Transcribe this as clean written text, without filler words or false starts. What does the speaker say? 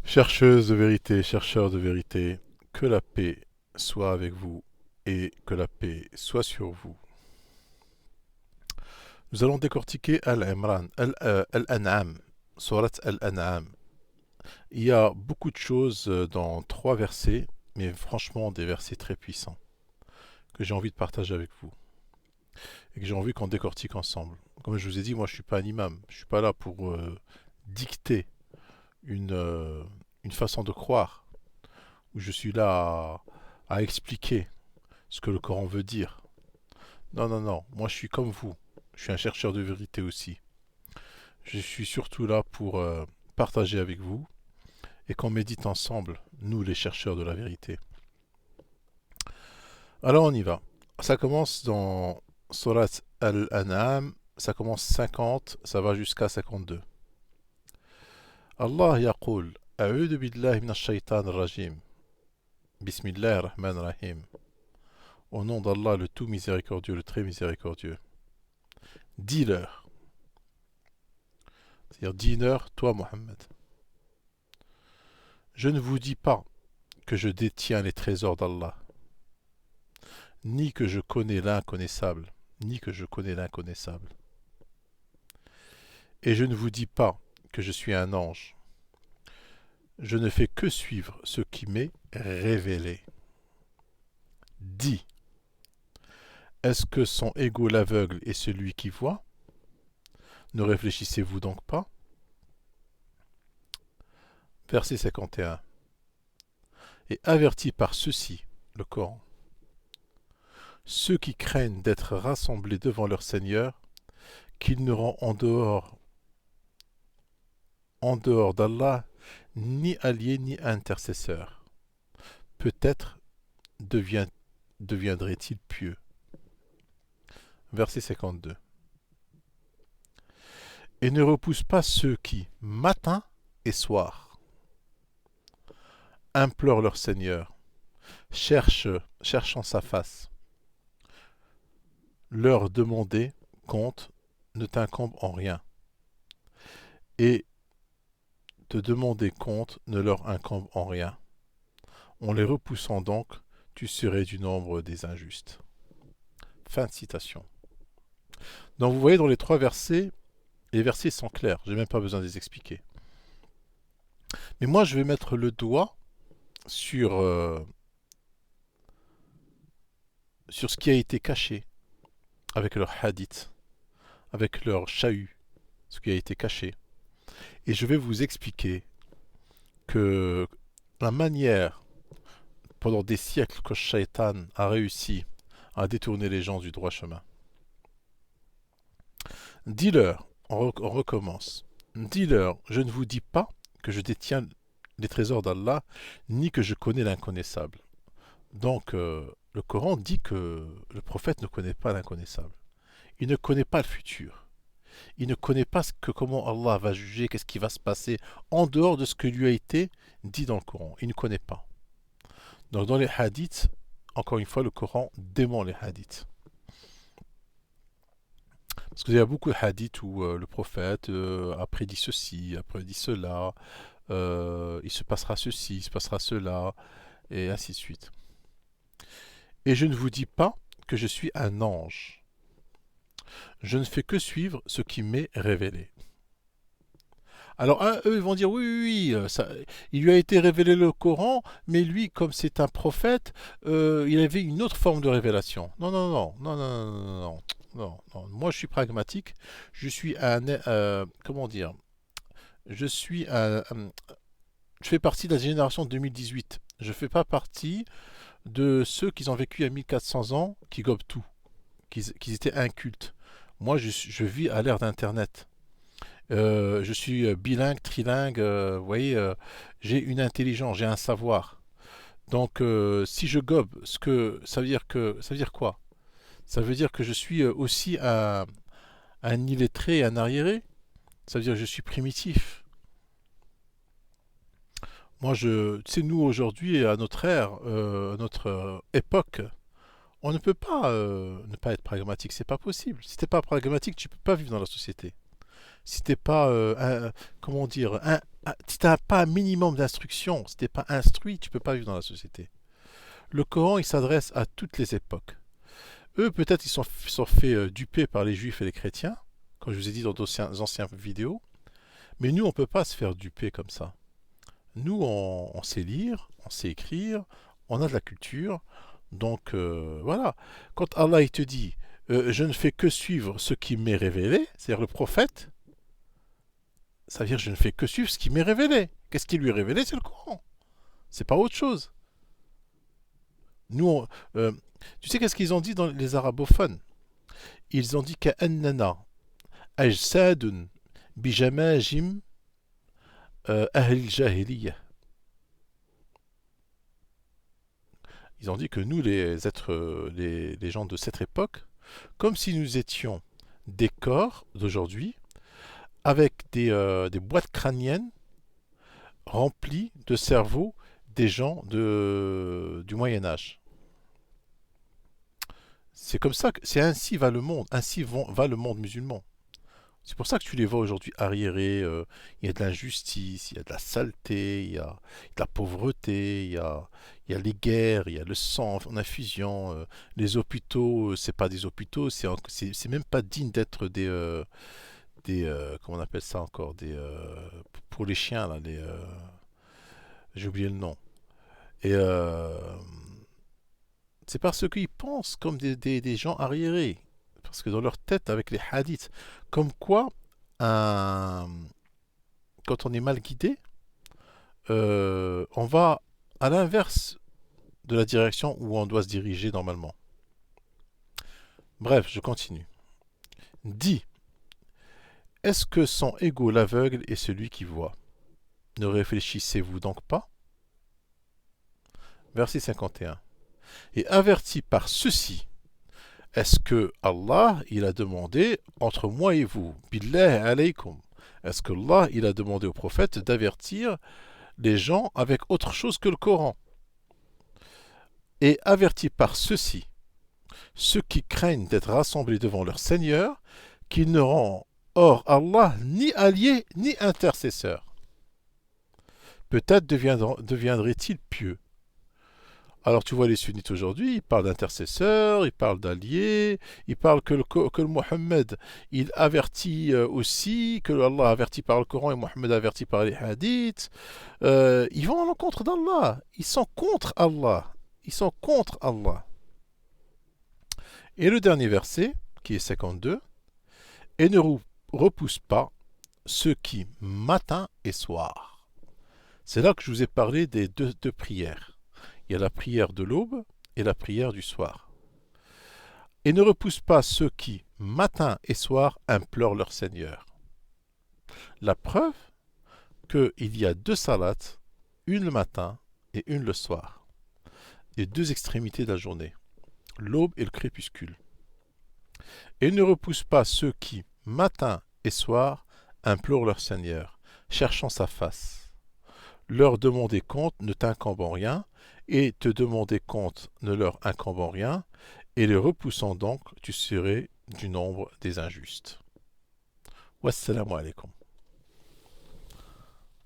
Chercheuses de vérité, chercheurs de vérité, que la paix soit avec vous et que la paix soit sur vous. Nous allons décortiquer Al-Imran, Al-An'am, Surat Al-An'am. Il y a beaucoup de choses dans trois versets, mais franchement des versets très puissants que j'ai envie de partager avec vous et que j'ai envie qu'on décortique ensemble. Comme je vous ai dit, moi je suis pas un imam, je suis pas là pour dicter une, euh, une façon de croire, où je suis là à expliquer ce que le Coran veut dire. Non, non, non, moi je suis comme vous. Je suis un chercheur de vérité aussi. Je suis surtout là pour partager avec vous et qu'on médite ensemble, nous les chercheurs de la vérité. Alors on y va. Ça commence dans Surat Al-An'am, ça commence 50, ça va jusqu'à 52. Allah yaqul, A'udhu billahi minash shaitan rajim. Bismillah ar-Rahman rahim. Au nom d'Allah, le tout miséricordieux, le très miséricordieux. Dis-leur, c'est-à-dire dis-leur, toi Mohammed. Je ne vous dis pas que je détiens les trésors d'Allah, ni que je connais l'inconnaissable, ni que je connais l'inconnaissable. Et je ne vous dis pas que je suis un ange. Je ne fais que suivre ce qui m'est révélé. Dis, est-ce que sont égaux l'aveugle et celui qui voit? Ne réfléchissez-vous donc pas? Verset 51. Et avertis par ceci, le Coran, ceux qui craignent d'être rassemblés devant leur Seigneur, qu'ils n'auront en dehors d'Allah ni allié ni intercesseur. Peut-être deviendrait-il pieux. Verset 52. Et ne repousse pas ceux qui, matin et soir, implorent leur Seigneur, cherchant sa face. Leur demander compte ne t'incombe en rien, et te demander compte ne leur incombe en rien. En les repoussant donc, tu serais du nombre des injustes. Fin de citation. Donc vous voyez dans les trois versets, les versets sont clairs, j'ai même pas besoin de les expliquer. Mais moi je vais mettre le doigt sur, sur ce qui a été caché avec leur hadith, avec leur chahut, ce qui a été caché. Et je vais vous expliquer que la manière, pendant des siècles, que Shaitan a réussi à détourner les gens du droit chemin. Dis-leur, on recommence, dis-leur, je ne vous dis pas que je détiens les trésors d'Allah, ni que je connais l'inconnaissable. Donc, le Coran dit que le prophète ne connaît pas l'inconnaissable. Il ne connaît pas le futur. Il ne connaît pas comment Allah va juger, qu'est-ce qui va se passer en dehors de ce que lui a été dit dans le Coran. Il ne connaît pas. Donc, dans les hadiths, encore une fois, le Coran dément les hadiths. Parce qu'il y a beaucoup de hadiths où le prophète a prédit ceci, a prédit cela, il se passera ceci, il se passera cela, et ainsi de suite. Et je ne vous dis pas que je suis un ange. Je ne fais que suivre ce qui m'est révélé. Alors, eux, ils vont dire oui, oui, oui, il lui a été révélé le Coran, mais lui, comme c'est un prophète, il avait une autre forme de révélation. Non, non, non, non, non, non, non, non, non, non. Moi, je suis pragmatique. Je suis comment dire, je suis je fais partie de la génération 2018. Je ne fais pas partie de ceux qui ont vécu à 1400 ans, qui gobent tout, qui étaient incultes. Moi, je vis à l'ère d'Internet. Je suis bilingue, trilingue, vous voyez, j'ai une intelligence, j'ai un savoir. Donc, si je gobe, ce que ça veut dire quoi? Ça veut dire que je suis aussi un illettré, un arriéré. Ça veut dire que je suis primitif. Moi, tu sais, nous aujourd'hui, à notre ère, à notre époque, on ne peut pas ne pas être pragmatique. C'est pas possible. Si t'es pas pragmatique, tu peux pas vivre dans la société. Si t'es pas, comment dire, si tu n'as pas un minimum d'instruction, si tu n'es pas instruit, tu ne peux pas vivre dans la société. Le Coran, il s'adresse à toutes les époques. Eux, peut-être, ils sont fait duper par les juifs et les chrétiens, comme je vous ai dit dans d'anciennes vidéos, mais nous, on ne peut pas se faire duper comme ça. Nous, on sait lire, on sait écrire, on a de la culture, donc voilà. Quand Allah il te dit je ne fais que suivre ce qui m'est révélé, c'est-à-dire le prophète, ça veut dire je ne fais que suivre ce qui m'est révélé. Qu'est-ce qui lui est révélé? C'est le Coran. C'est pas autre chose. Nous, tu sais qu'est-ce qu'ils ont dit dans les arabophones? Ils ont dit qu'annana ajsadun bijamajim ahl jahiliya. Ils ont dit que nous, les êtres, les gens de cette époque, comme si nous étions des corps d'aujourd'hui avec des boîtes crâniennes remplies de cerveaux des gens du Moyen Âge. C'est comme ça que c'est ainsi va le monde, va le monde musulman. C'est pour ça que tu les vois aujourd'hui arriérés. Il y a de l'injustice, il y a de la saleté, il y a de la pauvreté, il y a les guerres, il y a le sang en infusion. Les hôpitaux, c'est pas des hôpitaux, c'est même pas digne d'être comment on appelle ça encore, pour les chiens là, j'ai oublié le nom. Et c'est parce qu'ils pensent comme des gens arriérés. Parce que dans leur tête, avec les hadiths, comme quoi, un- quand on est mal guidé, on va à l'inverse de la direction où on doit se diriger normalement. Bref, je continue. Dis, est-ce que sont égaux l'aveugle et celui qui voit? Ne réfléchissez-vous donc pas? Verset 51. Et averti par ceci, est-ce que Allah, il a demandé entre moi et vous, billah alaykum, est-ce que Allah, il a demandé au prophète d'avertir les gens avec autre chose que le Coran? Et averti par ceci, ceux qui craignent d'être rassemblés devant leur Seigneur, qu'ils ne rendent hors Allah ni alliés ni intercesseurs. Peut-être deviendrait-il pieux. Alors tu vois les sunnites aujourd'hui, ils parlent d'intercesseurs, ils parlent d'alliés, ils parlent que le Mohammed, il avertit aussi, que Allah avertit par le Coran et Mohammed avertit par les hadiths. Ils vont à l'encontre d'Allah, ils sont contre Allah, ils sont contre Allah. Et le dernier verset, qui est 52, et ne repousse pas ceux qui, matin et soir. C'est là que je vous ai parlé des deux prières. Il y a la prière de l'aube et la prière du soir. Et ne repousse pas ceux qui, matin et soir, implorent leur Seigneur. La preuve qu'il y a deux salats, une le matin et une le soir. Les deux extrémités de la journée, l'aube et le crépuscule. Et ne repousse pas ceux qui, matin et soir, implorent leur Seigneur, cherchant sa face. Leur demander compte ne t'incombe en rien, et te demander compte ne leur incombe en rien, et les repoussant donc, tu serais du nombre des injustes. Wassalamu alaikum.